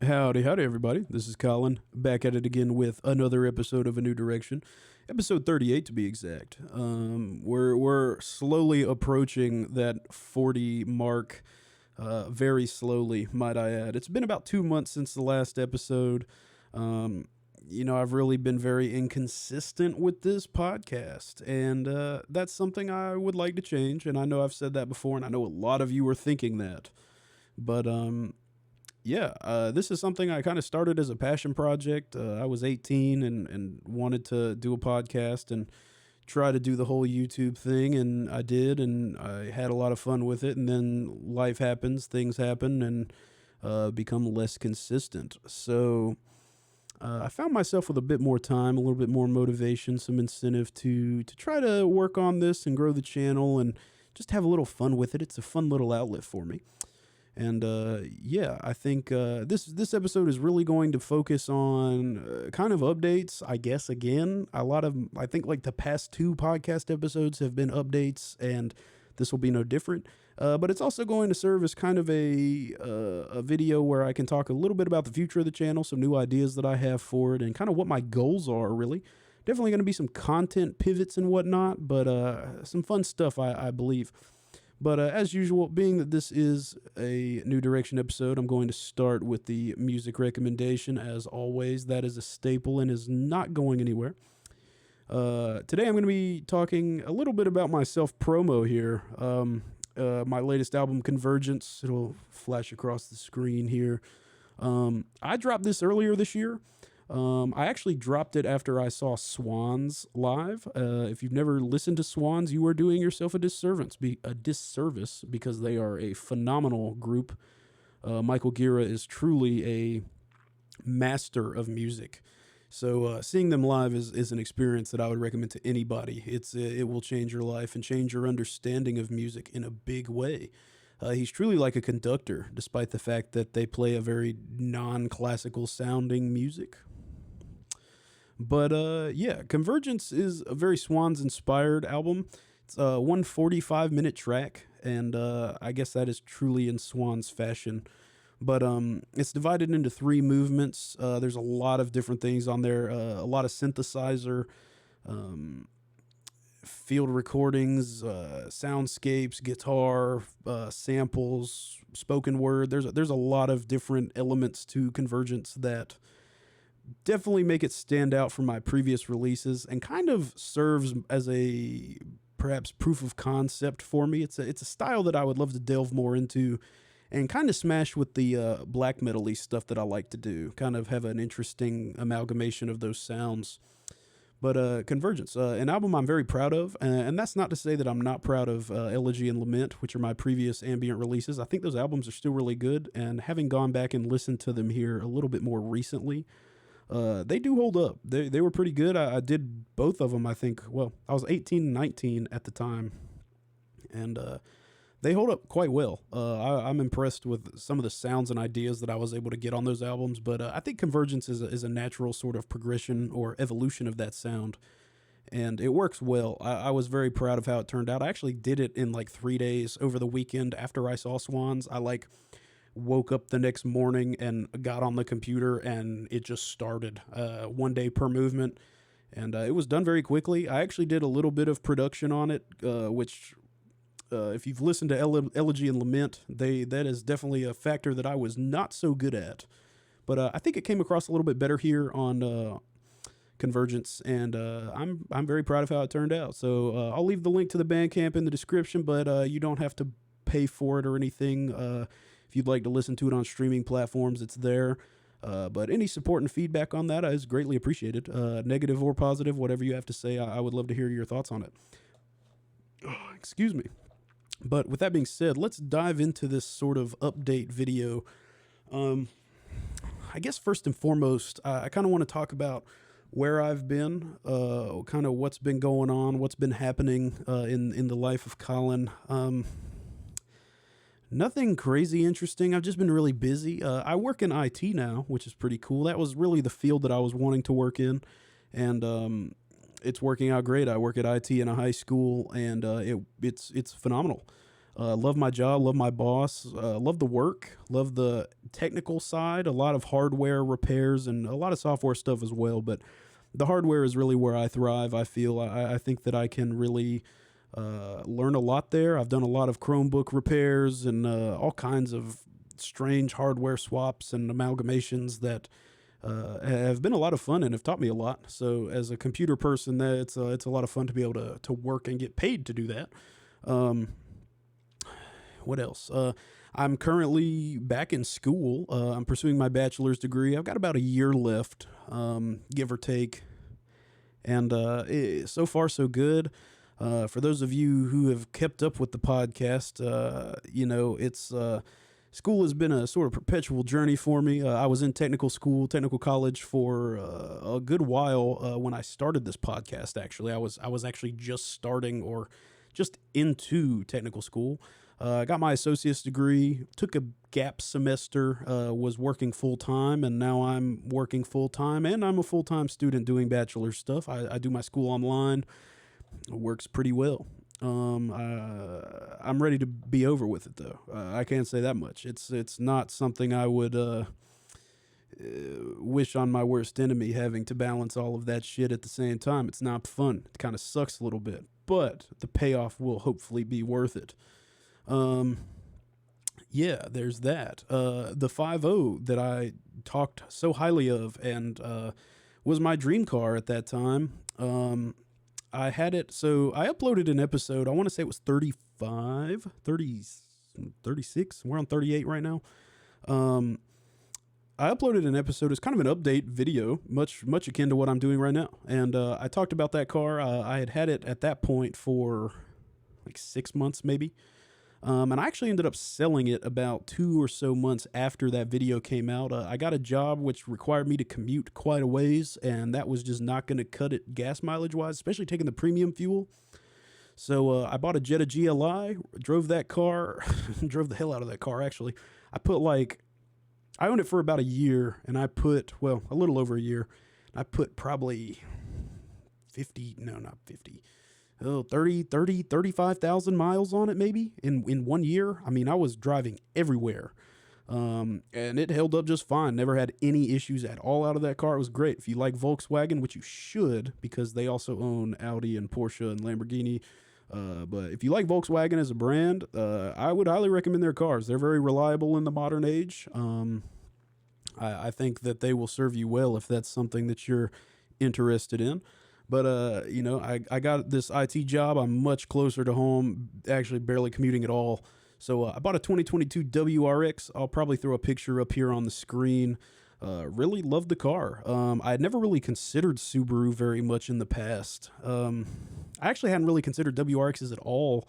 Howdy, howdy, everybody. This is Colin, back at it again with another episode of A New Direction, episode 38 to be exact. We're slowly approaching that 40 mark, very slowly, might I add. It's been about 2 months since the last episode. I've really been very inconsistent with this podcast, and that's something I would like to change. And I know I've said that before, and I know a lot of you are thinking that, but this is something I kind of started as a passion project. I was 18 and wanted to do a podcast and try to do the whole YouTube thing, and I did, and I had a lot of fun with it. And then life happens, things happen, and become less consistent. So I found myself with a bit more time, a little bit more motivation, some incentive to try to work on this and grow the channel and just have a little fun with it. It's a fun little outlet for me. And I think this episode is really going to focus on kind of updates, I guess. Again, I think like the past two podcast episodes have been updates, and this will be no different. But it's also going to serve as kind of a video where I can talk a little bit about the future of the channel, some new ideas that I have for it, and kind of what my goals are, really. Definitely going to be some content pivots and whatnot, but some fun stuff, I believe. But as usual, being that this is a New Direction episode, I'm going to start with the music recommendation. As always, that is a staple and is not going anywhere. Today I'm going to be talking a little bit about my self-promo here. My latest album, Convergence. It'll flash across the screen here. I dropped this earlier this year. I actually dropped it after I saw Swans live. If you've never listened to Swans, you are doing yourself a disservice because they are a phenomenal group. Michael Gira is truly a master of music. So seeing them live is an experience that I would recommend to anybody. It will change your life and change your understanding of music in a big way. He's truly like a conductor, despite the fact that they play a very non-classical sounding music. But Convergence is a very Swans-inspired album. It's a 145-minute track, and I guess that is truly in Swans fashion. But it's divided into three movements. There's a lot of different things on there, a lot of synthesizer, field recordings, soundscapes, guitar, samples, spoken word. There's a lot of different elements to Convergence that definitely make it stand out from my previous releases and kind of serves as a perhaps proof of concept for me. It's a style that I would love to delve more into and kind of smash with the black metal-y stuff that I like to do. Kind of have an interesting amalgamation of those sounds. But Convergence, an album I'm very proud of, and that's not to say that I'm not proud of Elegy and Lament, which are my previous ambient releases. I think those albums are still really good, and having gone back and listened to them here a little bit more recently, they do hold up. They were pretty good. I did both of them, I think. Well, I was 18 and 19 at the time, and they hold up quite well. I'm impressed with some of the sounds and ideas that I was able to get on those albums, but I think Convergence is a natural sort of progression or evolution of that sound, and it works well. I was very proud of how it turned out. I actually did it in like 3 days over the weekend after I saw Swans. I woke up the next morning and got on the computer, and it just started 1 day per movement, and it was done very quickly. I actually did a little bit of production on it, which if you've listened to Elegy and Lament, that is definitely a factor that I was not so good at. But I think it came across a little bit better here on Convergence, and I'm very proud of how it turned out. So I'll leave the link to the Bandcamp in the description, but you don't have to pay for it or anything. If you'd like to listen to it on streaming platforms, it's there. But any support and feedback on that is greatly appreciated. Negative or positive, whatever you have to say, I would love to hear your thoughts on it. Excuse me. But with that being said, let's dive into this sort of update video. I guess first and foremost, I kind of want to talk about where I've been, kind of what's been going on, what's been happening in the life of Colin. Nothing crazy interesting. I've just been really busy. I work in IT now, which is pretty cool. That was really the field that I was wanting to work in, and it's working out great. I work at IT in a high school, and it's phenomenal. Love my job, love my boss, love the work, love the technical side, a lot of hardware repairs and a lot of software stuff as well. But the hardware is really where I thrive. I feel I think that I can really learn a lot there. I've done a lot of Chromebook repairs and all kinds of strange hardware swaps and amalgamations that have been a lot of fun and have taught me a lot. So as a computer person, it's a lot of fun to be able to work and get paid to do that. Um, what else? I'm currently back in school. I'm pursuing my bachelor's degree. I've got about a year left, give or take. And so far, so good. For those of you who have kept up with the podcast, it's school has been a sort of perpetual journey for me. I was in technical college for a good while when I started this podcast. Actually, I was actually just starting or just into technical school. I got my associate's degree, took a gap semester, was working full time, and now I'm working full time, and I'm a full time student doing bachelor stuff. I do my school online. It works pretty well. I'm ready to be over with it though. I can't say that much. It's not something I would wish on my worst enemy, having to balance all of that shit at the same time. It's not fun. It kind of sucks a little bit, but the payoff will hopefully be worth it. Yeah, there's that. The 5.0 that I talked so highly of and was my dream car at that time. I had it, so I uploaded an episode. I want to say it was 35, 30, 36. We're on 38 right now. I uploaded an episode. It's kind of an update video, much akin to what I'm doing right now. And I talked about that car. I had it at that point for like 6 months maybe. And I actually ended up selling it about 2 or so months after that video came out. I got a job which required me to commute quite a ways, and that was just not going to cut it gas mileage-wise, especially taking the premium fuel. So I bought a Jetta GLI, drove that car, drove the hell out of that car, actually. I owned it for about a year, and a little over a year. I put probably 35,000 miles on it maybe in 1 year. I mean, I was driving everywhere. And it held up just fine. Never had any issues at all out of that car. It was great. If you like Volkswagen, which you should, because they also own Audi and Porsche and Lamborghini. But if you like Volkswagen as a brand, I would highly recommend their cars. They're very reliable in the modern age. I think that they will serve you well if that's something that you're interested in. But, I got this IT job. I'm much closer to home, actually barely commuting at all. So I bought a 2022 WRX. I'll probably throw a picture up here on the screen. Really loved the car. I had never really considered Subaru very much in the past. I actually hadn't really considered WRXs at all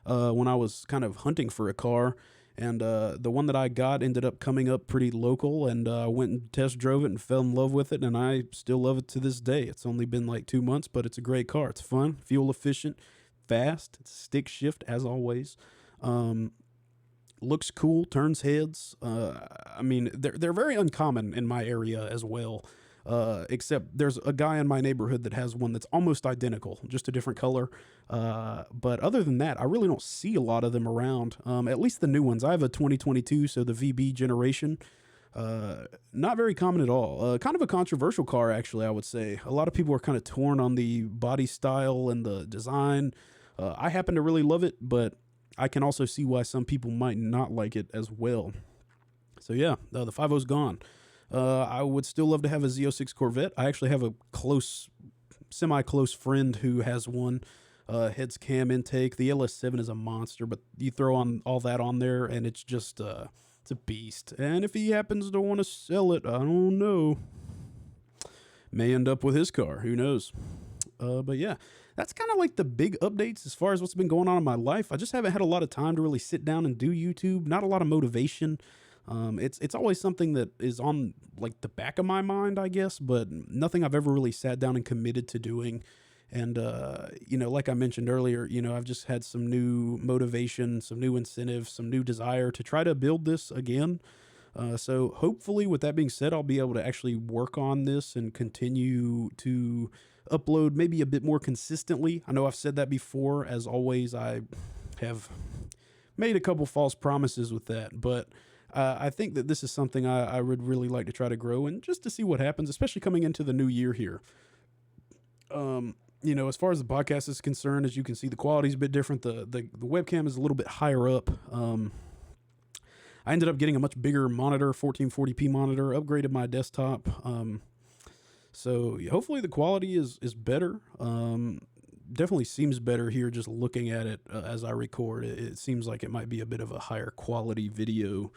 when I was kind of hunting for a car. And the one that I got ended up coming up pretty local, and I went and test drove it and fell in love with it, and I still love it to this day. It's only been like 2 months, but it's a great car. It's fun, fuel efficient, fast. It's stick shift as always. Looks cool, turns heads. I mean, they're very uncommon in my area as well. Except there's a guy in my neighborhood that has one that's almost identical, just a different color. But other than that, I really don't see a lot of them around. At least the new ones. I have a 2022, so the VB generation. Not very common at all. Kind of a controversial car, actually, I would say. A lot of people are kind of torn on the body style and the design. I happen to really love it, but I can also see why some people might not like it as well. So yeah, the 5.0's gone. I would still love to have a Z06 Corvette. I actually have a semi-close friend who has one. Heads cam intake. The LS7 is a monster, but you throw on all that on there, and it's just it's a beast. And if he happens to want to sell it, I don't know. May end up with his car. Who knows? But yeah, that's kind of like the big updates as far as what's been going on in my life. I just haven't had a lot of time to really sit down and do YouTube. Not a lot of motivation. It's always something that is on like the back of my mind, I guess, but nothing I've ever really sat down and committed to doing. And, like I mentioned earlier, I've just had some new motivation, some new incentive, some new desire to try to build this again. So hopefully with that being said, I'll be able to actually work on this and continue to upload maybe a bit more consistently. I know I've said that before. As always, I have made a couple false promises with that, but I think that this is something I would really like to try to grow and just to see what happens, especially coming into the new year here. As far as the podcast is concerned, as you can see, the quality is a bit different. The webcam is a little bit higher up. I ended up getting a much bigger monitor, 1440p monitor, upgraded my desktop. So hopefully the quality is better. Definitely seems better here just looking at it as I record. It seems like it might be a bit of a higher quality video.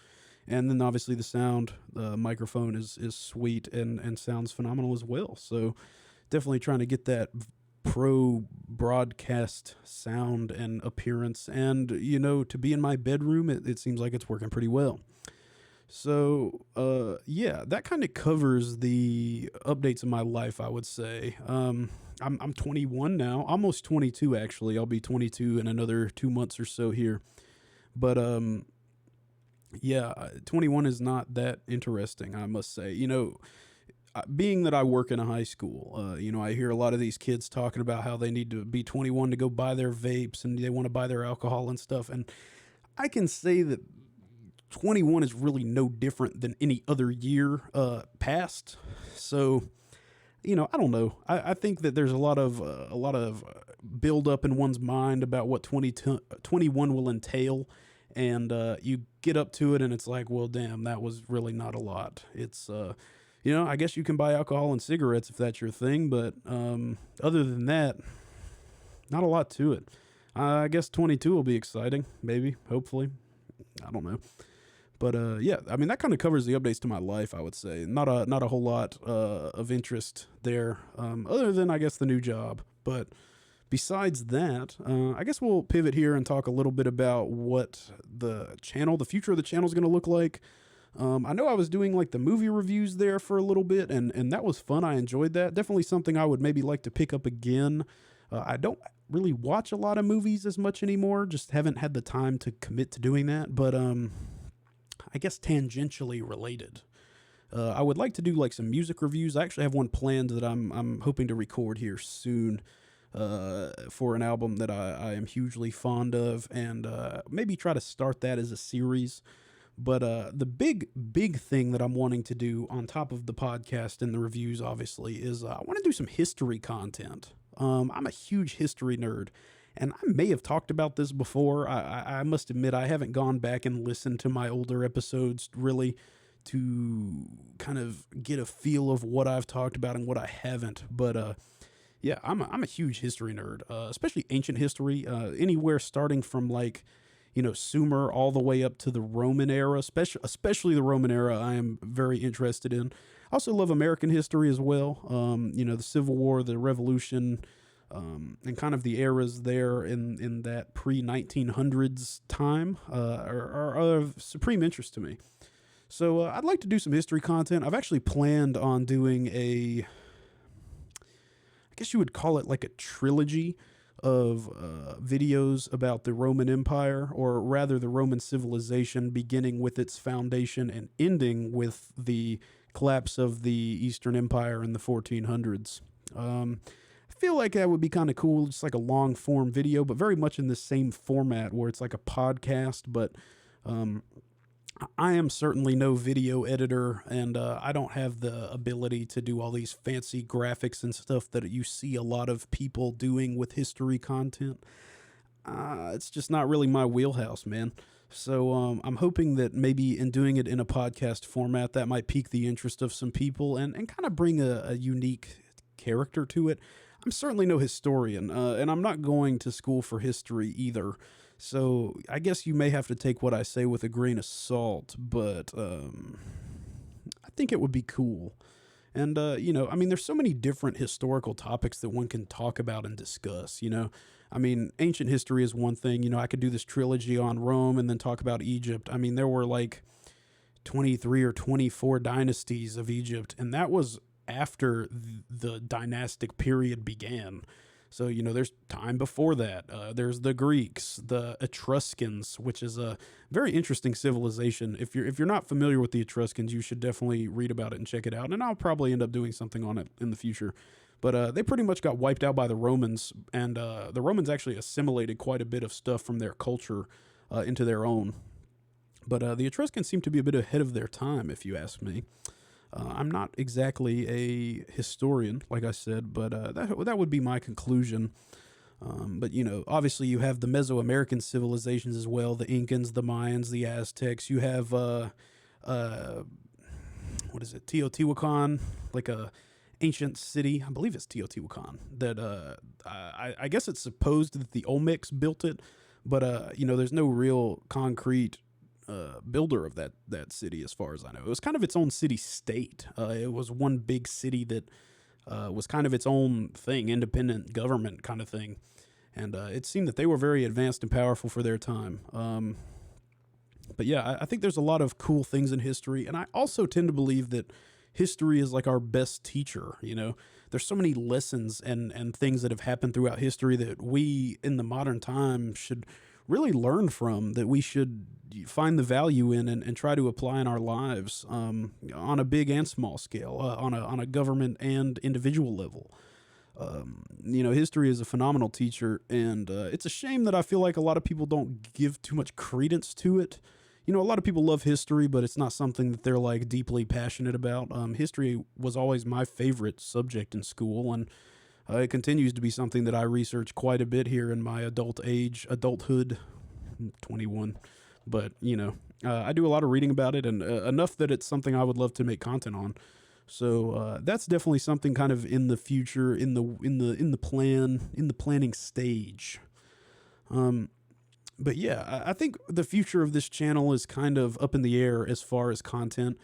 And then obviously the sound, the microphone is sweet and sounds phenomenal as well. So definitely trying to get that pro broadcast sound and appearance. And, to be in my bedroom, it seems like it's working pretty well. So, that kind of covers the updates in my life, I would say. I'm 21 now, almost 22 actually. I'll be 22 in another 2 months or so here. But 21 is not that interesting, I must say. Being that I work in a high school, I hear a lot of these kids talking about how they need to be 21 to go buy their vapes and they want to buy their alcohol and stuff. And I can say that 21 is really no different than any other year past. So, I don't know. I think that there's a lot of build up in one's mind about what 21 will entail. And you get up to it and it's like, well, damn, that was really not a lot. It's, I guess you can buy alcohol and cigarettes if that's your thing. But other than that, not a lot to it. I guess 22 will be exciting, maybe, hopefully. I don't know. But that kind of covers the updates to my life, I would say. Not a whole lot of interest there, other than, I guess, the new job. But besides that, I guess we'll pivot here and talk a little bit about what the future of the channel is going to look like. I know I was doing like the movie reviews there for a little bit, and that was fun. I enjoyed that. Definitely something I would maybe like to pick up again. I don't really watch a lot of movies as much anymore. Just haven't had the time to commit to doing that. But I guess tangentially related. I would like to do like some music reviews. I actually have one planned that I'm hoping to record here soon for an album that I am hugely fond of, and maybe try to start that as a series. But the big thing that I'm wanting to do on top of the podcast and the reviews, obviously, is I want to do some history content. I'm a huge history nerd. And I may have talked about this before. I must admit I haven't gone back and listened to my older episodes really to kind of get a feel of what I've talked about and what I haven't. But I'm a huge history nerd, especially ancient history, anywhere starting from like, Sumer all the way up to the Roman era, especially the Roman era. I am very interested in. I also love American history as well. The Civil War, the Revolution. And kind of the eras there in that pre-1900s time are of supreme interest to me. So I'd like to do some history content. I've actually planned on doing I guess you would call it like a trilogy of videos about the Roman Empire, or rather the Roman civilization, beginning with its foundation and ending with the collapse of the Eastern Empire in the 1400s. I feel like that would be kind of cool, just like a long form video, but very much in the same format where it's like a podcast. But I am certainly no video editor, and I don't have the ability to do all these fancy graphics and stuff that you see a lot of people doing with history content. It's just not really my wheelhouse, man. So I'm hoping that maybe in doing it in a podcast format, that might pique the interest of some people and kind of bring a unique character to it. I'm certainly no historian, and I'm not going to school for history either. So I guess you may have to take what I say with a grain of salt, but I think it would be cool. And, there's so many different historical topics that one can talk about and discuss, ancient history is one thing. I could do this trilogy on Rome and then talk about Egypt. There were like 23 or 24 dynasties of Egypt, and that was after the dynastic period began. So, there's time before that. There's the Greeks, the Etruscans, which is a very interesting civilization. If you're not familiar with the Etruscans, you should definitely read about it and check it out. And I'll probably end up doing something on it in the future. But they pretty much got wiped out by the Romans, and the Romans actually assimilated quite a bit of stuff from their culture into their own. But the Etruscans seem to be a bit ahead of their time, if you ask me. I'm not exactly a historian, like I said, but that would be my conclusion. But, obviously you have the Mesoamerican civilizations as well, the Incans, the Mayans, the Aztecs. You have, what is it, Teotihuacan, like a ancient city. I believe it's Teotihuacan. That I guess it's supposed that the Olmecs built it, but, there's no real concrete builder of that city, as far as I know. It was kind of its own city state. It was one big city that was kind of its own thing, independent government kind of thing. And it seemed that they were very advanced and powerful for their time. But yeah, I think there's a lot of cool things in history. And I also tend to believe that history is like our best teacher. There's so many lessons and things that have happened throughout history that we in the modern time should really learn from, that we should find the value in and try to apply in our lives, on a big and small scale, on a government and individual level. History is a phenomenal teacher, and it's a shame that I feel like a lot of people don't give too much credence to it. A lot of people love history, but it's not something that they're like deeply passionate about. History was always my favorite subject in school, and it continues to be something that I research quite a bit here in my adulthood. I'm 21, but I do a lot of reading about it, and enough that it's something I would love to make content on. So that's definitely something kind of in the future, in the planning stage. But yeah, I think the future of this channel is kind of up in the air as far as content.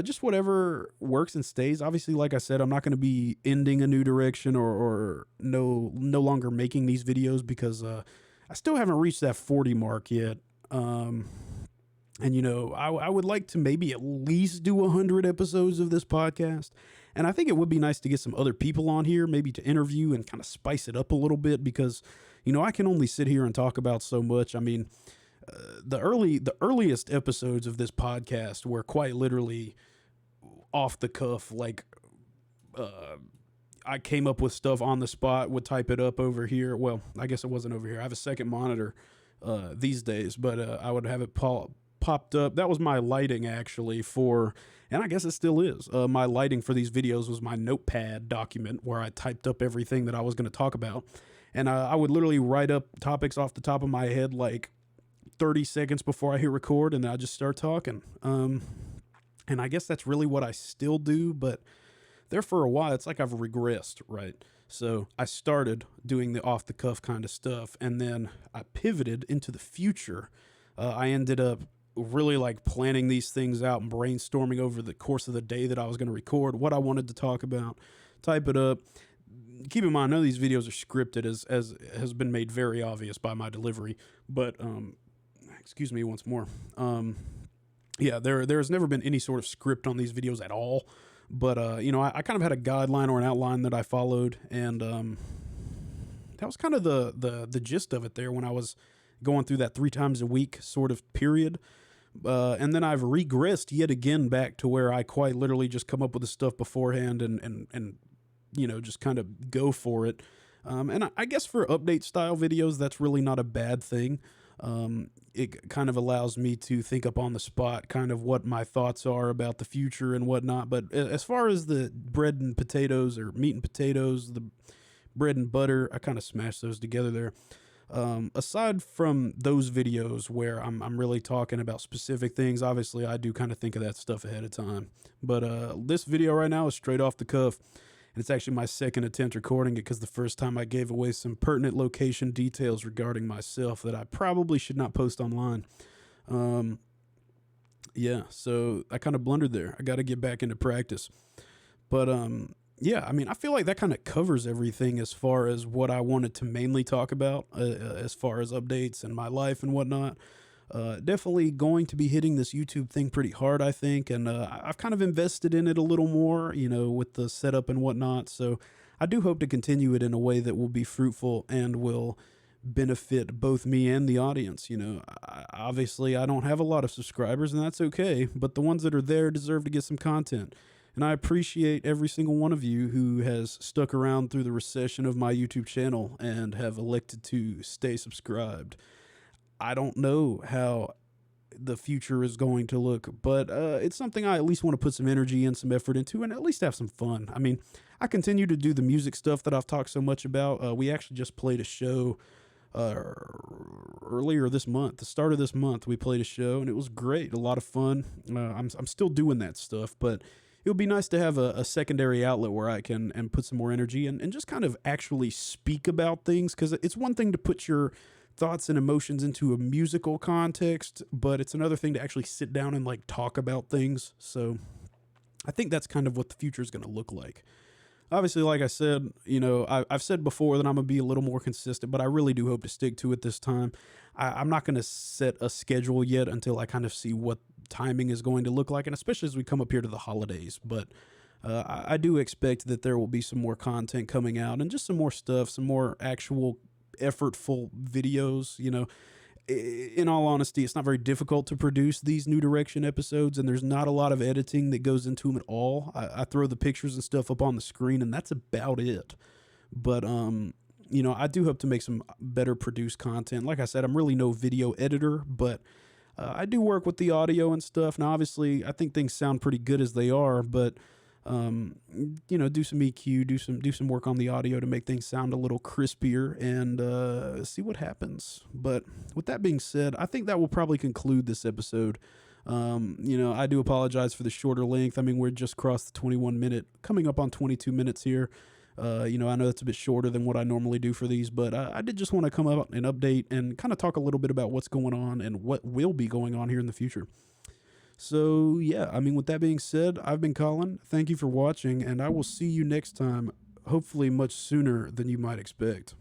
Just whatever works and stays. Obviously, like I said, I'm not going to be ending A New Direction or no longer making these videos, because I still haven't reached that 40 mark yet. And I would like to maybe at least do 100 episodes of this podcast. And I think it would be nice to get some other people on here, maybe to interview and kind of spice it up a little bit, because I can only sit here and talk about so much. I mean, the earliest episodes of this podcast were quite literally off the cuff. Like, I came up with stuff on the spot, would type it up over here. Well, I guess it wasn't over here. I have a second monitor these days, but I would have it popped up. That was my lighting, actually, and I guess it still is. My lighting for these videos was my notepad document where I typed up everything that I was going to talk about. And I would literally write up topics off the top of my head like 30 seconds before I hit record, and I just start talking. And I guess that's really what I still do, but there for a while, it's like I've regressed, right? So I started doing the off-the-cuff kind of stuff, and then I pivoted into the future. I ended up really like planning these things out and brainstorming over the course of the day that I was going to record, what I wanted to talk about, type it up. Keep in mind, none of these videos are scripted, as has been made very obvious by my delivery. But excuse me once more. Yeah, there's never been any sort of script on these videos at all. But I kind of had a guideline or an outline that I followed, and that was kind of the gist of it there when I was going through that 3 times a week sort of period. And then I've regressed yet again back to where I quite literally just come up with the stuff beforehand and just kind of go for it. And I guess for update style videos, that's really not a bad thing. It kind of allows me to think up on the spot kind of what my thoughts are about the future and whatnot. But as far as the bread and potatoes, or meat and potatoes, the bread and butter, I kind of smash those together there. Aside from those videos where I'm really talking about specific things, obviously I do kind of think of that stuff ahead of time. But this video right now is straight off the cuff. And it's actually my second attempt recording it, because the first time I gave away some pertinent location details regarding myself that I probably should not post online. Yeah, so I kind of blundered there. I got to get back into practice. But yeah, I mean, I feel like that kind of covers everything as far as what I wanted to mainly talk about, as far as updates and my life and whatnot. Definitely going to be hitting this YouTube thing pretty hard, I think, and I've kind of invested in it a little more, with the setup and whatnot, so I do hope to continue it in a way that will be fruitful and will benefit both me and the audience. Obviously, I don't have a lot of subscribers, and that's okay, but the ones that are there deserve to get some content, and I appreciate every single one of you who has stuck around through the recession of my YouTube channel and have elected to stay subscribed. I don't know how the future is going to look, but it's something I at least want to put some energy and some effort into and at least have some fun. I mean, I continue to do the music stuff that I've talked so much about. We actually just played a show uh, earlier this month, the start of this month. We played a show and it was great, a lot of fun. I'm still doing that stuff, but it would be nice to have a secondary outlet where I can and put some more energy and just kind of actually speak about things, because it's one thing to put your thoughts and emotions into a musical context, but it's another thing to actually sit down and like talk about things. So I think that's kind of what the future is going to look like. Obviously, like I said, I've said before that I'm going to be a little more consistent, but I really do hope to stick to it this time. I'm not going to set a schedule yet until I kind of see what timing is going to look like, and especially as we come up here to the holidays. But I do expect that there will be some more content coming out and just some more stuff, some more actual effortful videos. In all honesty, it's not very difficult to produce these New Direction episodes, and there's not a lot of editing that goes into them at all. I throw the pictures and stuff up on the screen, and that's about it. But I do hope to make some better produced content. Like I said, I'm really no video editor, but I do work with the audio and stuff. Now, obviously, I think things sound pretty good as they are, but do some EQ, do some work on the audio to make things sound a little crispier, and see what happens. But with that being said, I think that will probably conclude this episode. I do apologize for the shorter length. I mean, we're just crossed the 21 minute, coming up on 22 minutes here. I know that's a bit shorter than what I normally do for these, but I did just want to come out and update and kind of talk a little bit about what's going on and what will be going on here in the future. So, yeah, I mean, with that being said, I've been Colin. Thank you for watching, and I will see you next time, hopefully much sooner than you might expect.